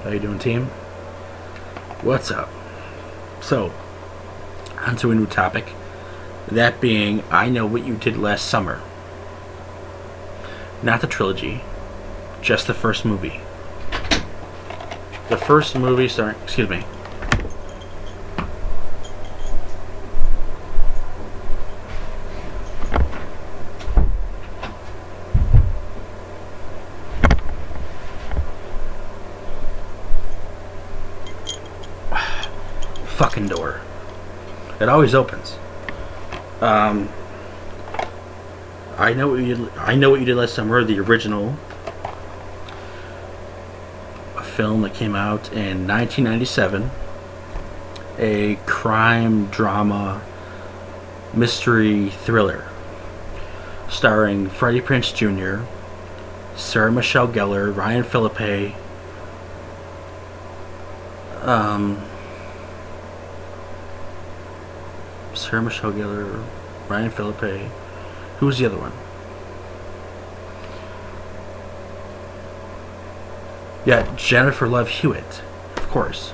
How you doing, team? What's up? So, onto a new topic. That being, I Know What You Did Last Summer. Not the trilogy, just the first movie. The first movie starring, excuse me. Fucking door. It always opens. I know what you did last summer. The original, a film that came out in 1997, a crime drama mystery thriller, starring Freddie Prinze Jr., Sarah Michelle Gellar, Ryan Phillippe. Sarah Michelle Gellar, Ryan Phillippe. Who was the other one? Yeah, Jennifer Love Hewitt, of course.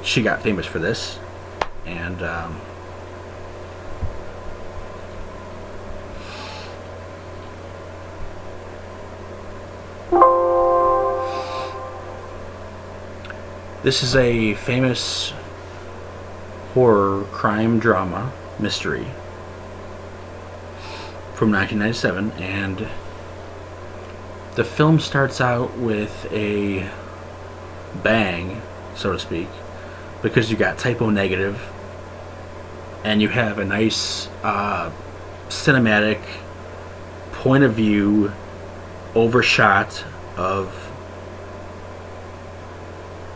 She got famous for this, and this is a famous horror crime drama mystery from 1997, and the film starts out with a bang, so to speak, because you got typo negative and you have a nice cinematic point of view overshot of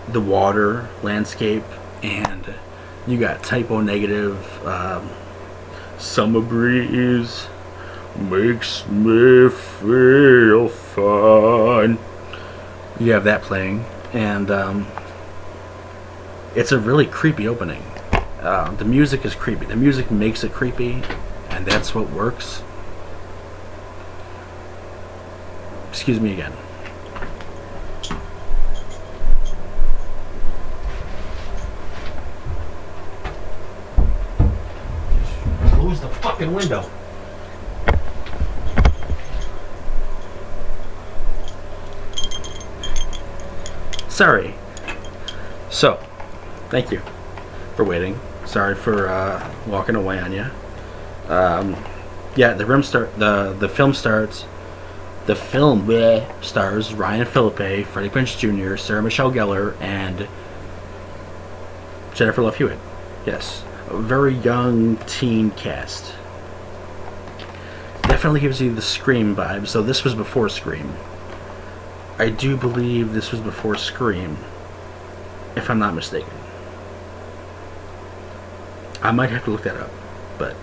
the water landscape, and you got typo negative summer breeze makes me feel fine. You have that playing, and it's a really creepy opening. The music is creepy. The music makes it creepy, and that's what works. Excuse me again. Close the fucking window. Sorry. So, thank you for waiting. Sorry for walking away on you. Yeah, the film starts. The film stars Ryan Phillippe, Freddie Prinze Jr., Sarah Michelle Gellar, and Jennifer Love Hewitt. Yes, a very young teen cast. Definitely gives you the Scream vibe. So this was before Scream. I do believe this was before Scream, if I'm not mistaken. I might have to look that up, but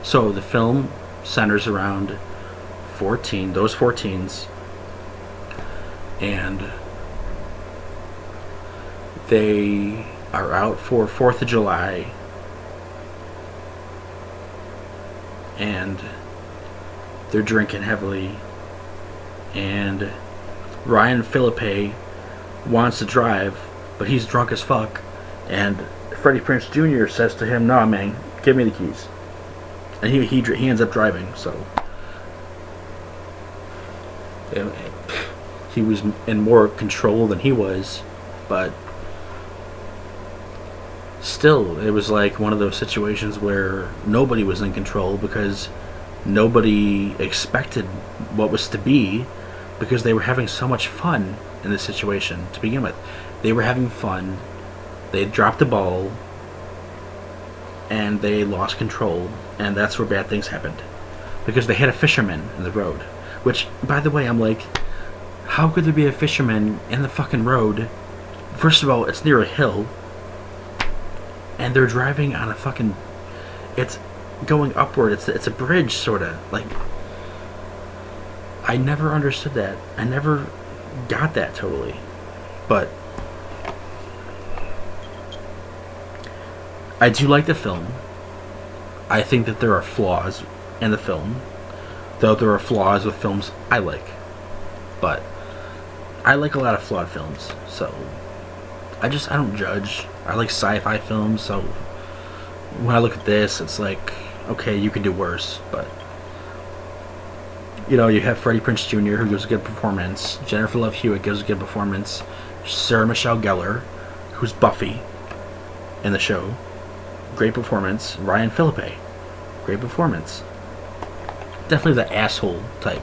so the film centers around those 14s, and they are out for 4th of July, and they're drinking heavily, and Ryan Phillippe wants to drive, but he's drunk as fuck, and Freddie Prinze Jr. says to him, "Nah, man, give me the keys," and he ends up driving. So he was in more control than he was, but still, it was like one of those situations where nobody was in control because nobody expected what was to be, because they were having so much fun in this situation to begin with. They were having fun. They dropped the ball, and they lost control, and that's where bad things happened. Because they hit a fisherman in the road. Which, by the way, I'm like, how could there be a fisherman in the fucking road? First of all, it's near a hill, and they're driving on a fucking... It's going upward. It's a bridge, sorta. Like, I never understood that. I never got that totally. But I do like the film. I think that there are flaws in the film, though there are flaws with films I like. But I like a lot of flawed films, so I don't judge. I like sci-fi films, so when I look at this, it's like, okay, you can do worse, but you know, you have Freddie Prinze Jr., who gives a good performance, Jennifer Love Hewitt gives a good performance, Sarah Michelle Gellar, who's Buffy in the show, great performance, Ryan Phillippe, great performance. Definitely the asshole type,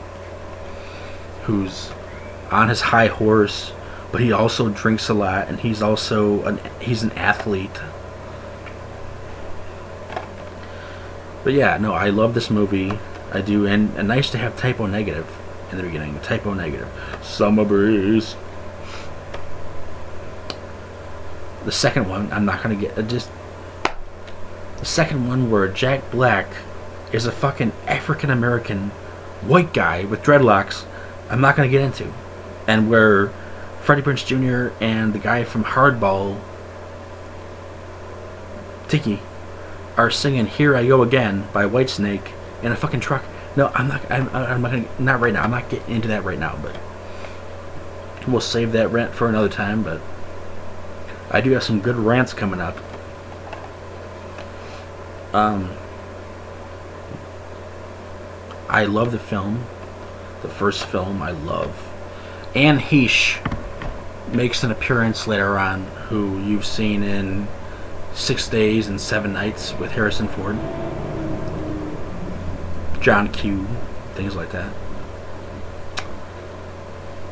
who's on his high horse, but he also drinks a lot, and he's also he's an athlete. But yeah, no, I love this movie. I do, and nice to have Type O Negative in the beginning. Type O Negative. Summer breeze. The second one, I'm not gonna get just. The second one where Jack Black is a fucking African American white guy with dreadlocks, I'm not gonna get into, and where Freddie Prinze Jr. and the guy from Hardball, Tiki, are singing "Here I Go Again" by Whitesnake in a fucking truck. No, I'm not gonna, not right now. I'm not getting into that right now, but we'll save that rant for another time. But I do have some good rants coming up. I love the film. The first film I love. Anne Heche makes an appearance later on, who you've seen in 6 Days and 7 Nights with Harrison Ford, John Q, things like that,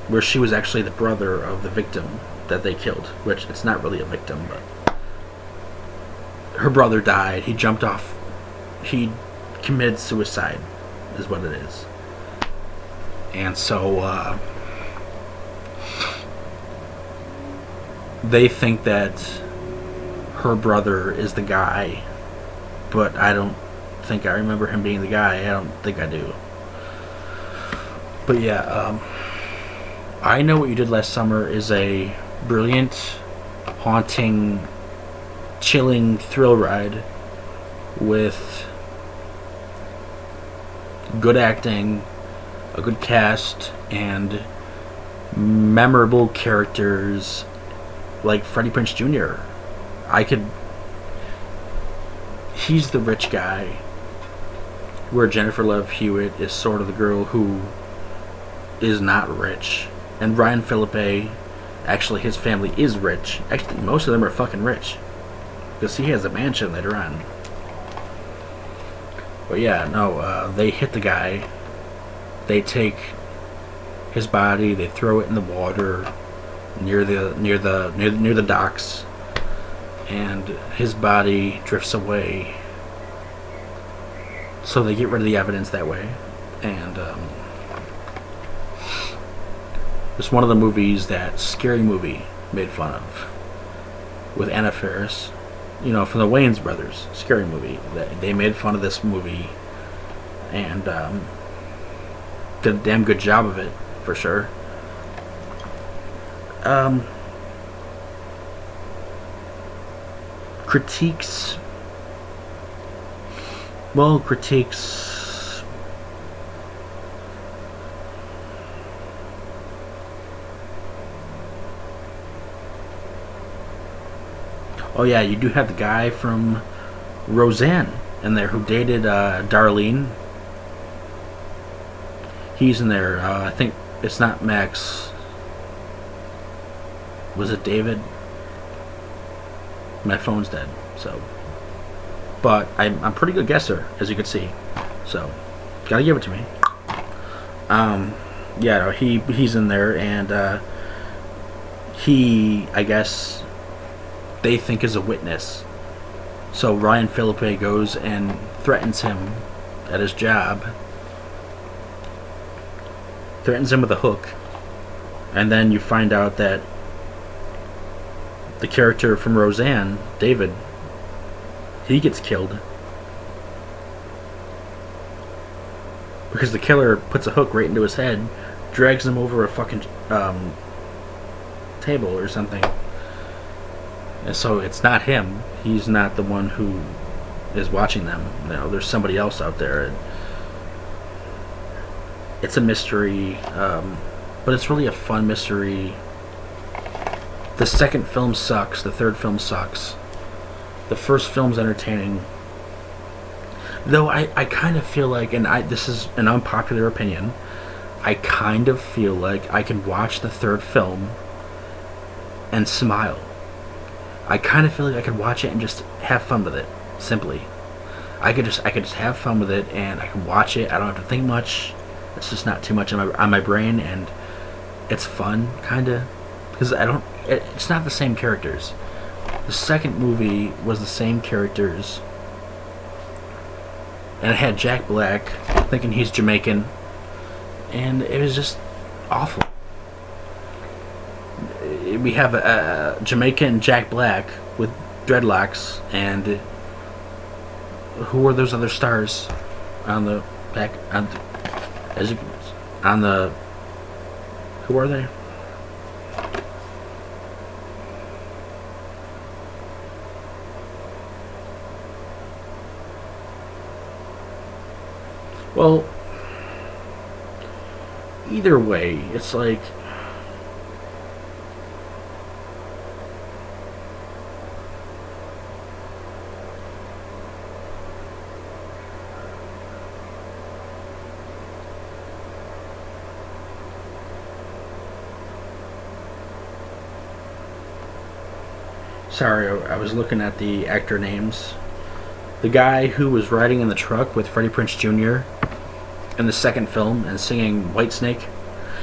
where she was actually the brother of the victim that they killed, which it's not really a victim, but her brother died. He jumped off. He committed suicide, is what it is. And so they think that her brother is the guy, but I don't think I remember him being the guy. I don't think I do. But yeah, I Know What You Did Last Summer is a brilliant, haunting, chilling thrill ride with good acting, a good cast, and memorable characters like Freddie Prinze Jr. He's the rich guy, where Jennifer Love Hewitt is sort of the girl who is not rich. And Ryan Phillippe, actually his family is rich. Actually, most of them are fucking rich, because he has a mansion later on. But yeah, no, they hit the guy. They take his body, they throw it in the water near the docks, and his body drifts away. So they get rid of the evidence that way. And it's one of the movies that Scary Movie made fun of, with Anna Faris, you know, from the Wayans brothers. Scary Movie. They made fun of this movie, and did a damn good job of it, for sure. Critiques. Well, critiques. Oh yeah, you do have the guy from Roseanne in there who dated Darlene. He's in there. I think it's not Max. Was it David? My phone's dead, so. But I'm a pretty good guesser, as you can see. So, gotta give it to me. Yeah, no, he's in there, and he, I guess, they think is a witness. So Ryan Phillippe goes and threatens him at his job. Threatens him with a hook. And then you find out that the character from Roseanne, David, he gets killed. Because the killer puts a hook right into his head, drags him over a fucking table or something. And so it's not him. He's not the one who is watching them. There's somebody else out there. It's a mystery, but it's really a fun mystery. The second film sucks. The third film sucks. The first film's entertaining. Though I kind of feel like, and this is an unpopular opinion, I kind of feel like I can watch the third film and smile. I kind of feel like I could watch it and just have fun with it. Simply, I could just have fun with it, and I can watch it. I don't have to think much. It's just not too much on my brain, and it's fun, kind of, because it's not the same characters. The second movie was the same characters, and it had Jack Black thinking he's Jamaican, and it was just awful. We have a Jamaican Jack Black with dreadlocks, and who are those other stars on the back who are they? Well, either way, it's like sorry, I was looking at the actor names. The guy who was riding in the truck with Freddie Prinze Jr. in the second film and singing Whitesnake,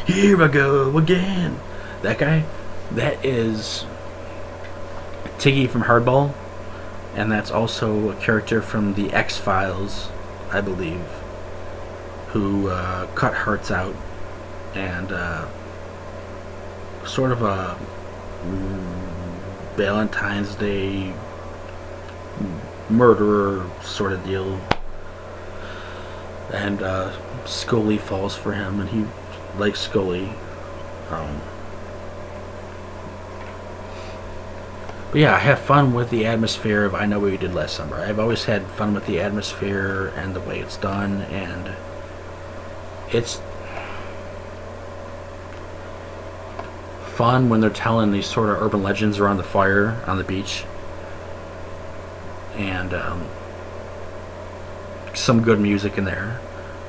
"Here I go again." That guy, that is Tiggy from Hardball, and that's also a character from the X-Files, I believe, who cut hearts out, and sort of a Valentine's Day murderer sort of deal. And Scully falls for him, and he likes Scully. But yeah, I have fun with the atmosphere of I Know What You Did Last Summer. I've always had fun with the atmosphere and the way it's done, and it's fun when they're telling these sort of urban legends around the fire on the beach. And some good music in there.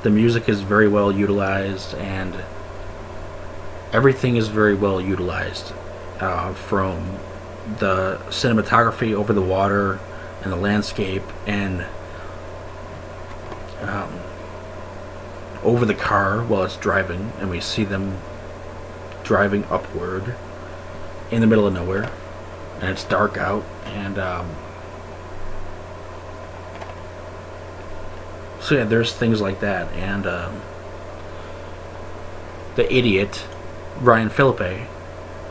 The music is very well utilized, and everything is very well utilized, from the cinematography over the water and the landscape, and over the car while it's driving, and we see them driving upward in the middle of nowhere, and it's dark out, and so yeah, there's things like that. And the idiot Ryan Phillippe,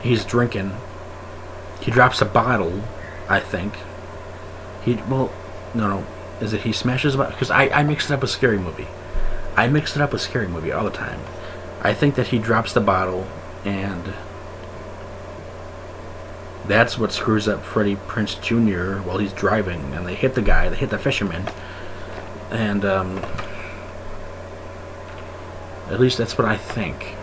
he's drinking, he drops a bottle, I think. No, is it he smashes a bottle? Because I mix it up with Scary Movie. I mix it up with Scary Movie all the time. I think that he drops the bottle, and that's what screws up Freddie Prinze Jr. while he's driving, and they hit the guy, they hit the fisherman, and at least that's what I think.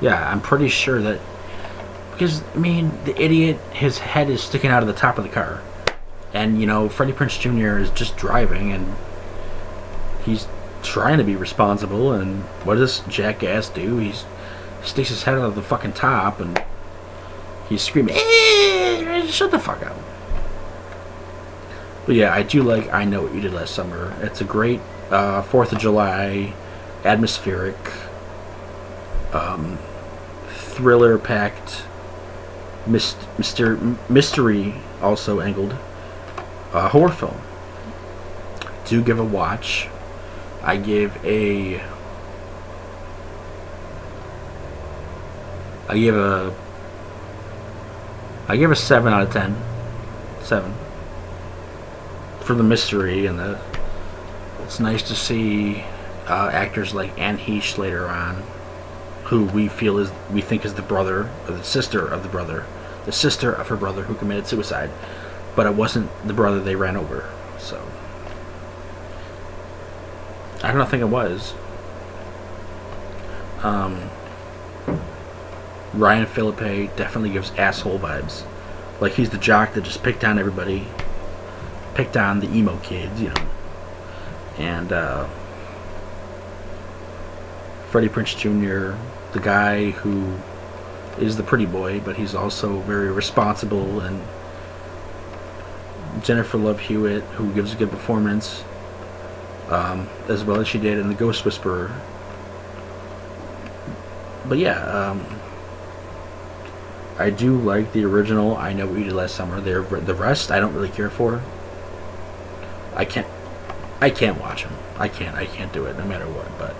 Yeah, I'm pretty sure that, because I mean, the idiot, his head is sticking out of the top of the car, and Freddie Prinze Jr. is just driving, and he's trying to be responsible, and what does this jackass do? He sticks his head out of the fucking top, and he's screaming, shut the fuck up. But yeah, I do like I Know What You Did Last Summer. It's a great 4th of July, atmospheric, thriller-packed, mystery also angled horror film. Do give a watch. I give a 7 out of 10. 7. For the mystery, and it's nice to see actors like Anne Heche later on, who we think is the brother or the sister of the sister of her brother who committed suicide, but it wasn't the brother they ran over. So I don't think it was. Ryan Phillippe definitely gives asshole vibes. Like he's the jock that just picked on everybody, picked on the emo kids, And Freddie Prinze Jr., the guy who is the pretty boy, but he's also very responsible, and Jennifer Love Hewitt, who gives a good performance, as well as she did in The Ghost Whisperer. But yeah, I do like the original I Know What You Did Last Summer. The rest I don't really care for. I can't watch them. I can't do it no matter what. But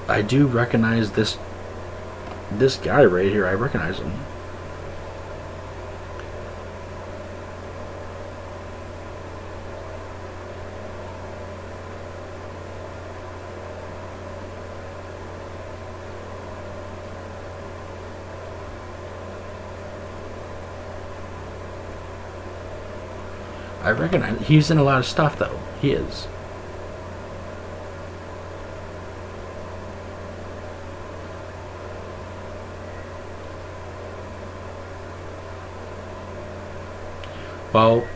I do recognize this guy right here. I recognize him. I recognize he's in a lot of stuff though. He is. Well,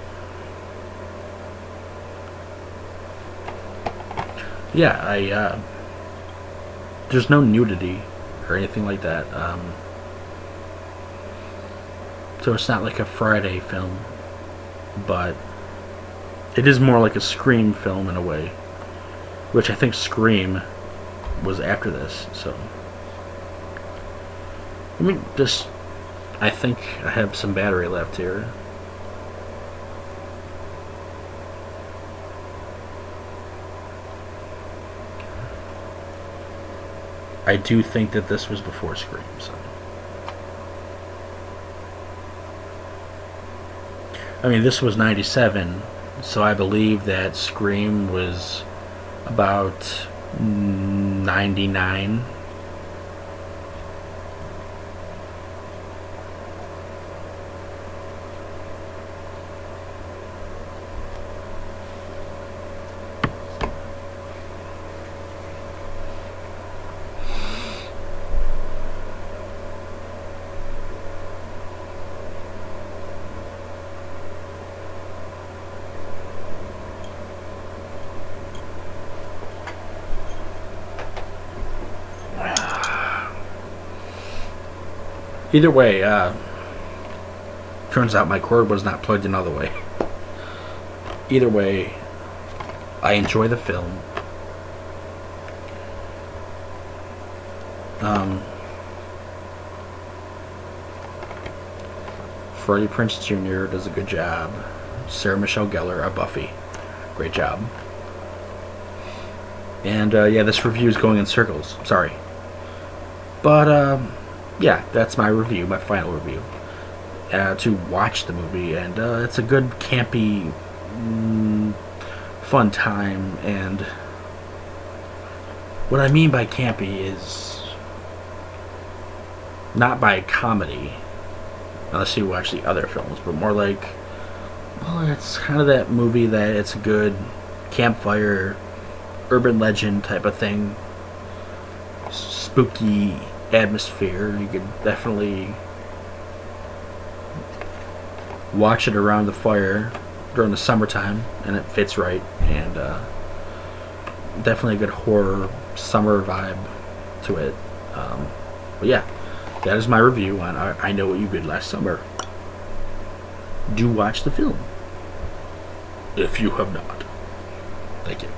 yeah, there's no nudity or anything like that. So it's not like a Friday film, but it is more like a Scream film in a way, which I think Scream was after this. So I think I have some battery left here. I do think that this was before Scream, so. I mean, this was 97, so I believe that Scream was about 99. Either way, turns out my cord was not plugged in all the way. Either way, I enjoy the film. Freddie Prinze Jr. does a good job. Sarah Michelle Gellar, Buffy, great job. And yeah, this review is going in circles. Sorry, but yeah, that's my review, my final review. To watch the movie, and it's a good campy, fun time. And what I mean by campy is not by comedy, unless you watch the other films, but more like, well, it's kind of that movie that it's a good campfire, urban legend type of thing, spooky atmosphere. You could definitely watch it around the fire during the summertime, and it fits right. And definitely a good horror summer vibe to it. But yeah, that is my review on I Know What You Did Last Summer. Do watch the film if you have not. Thank you.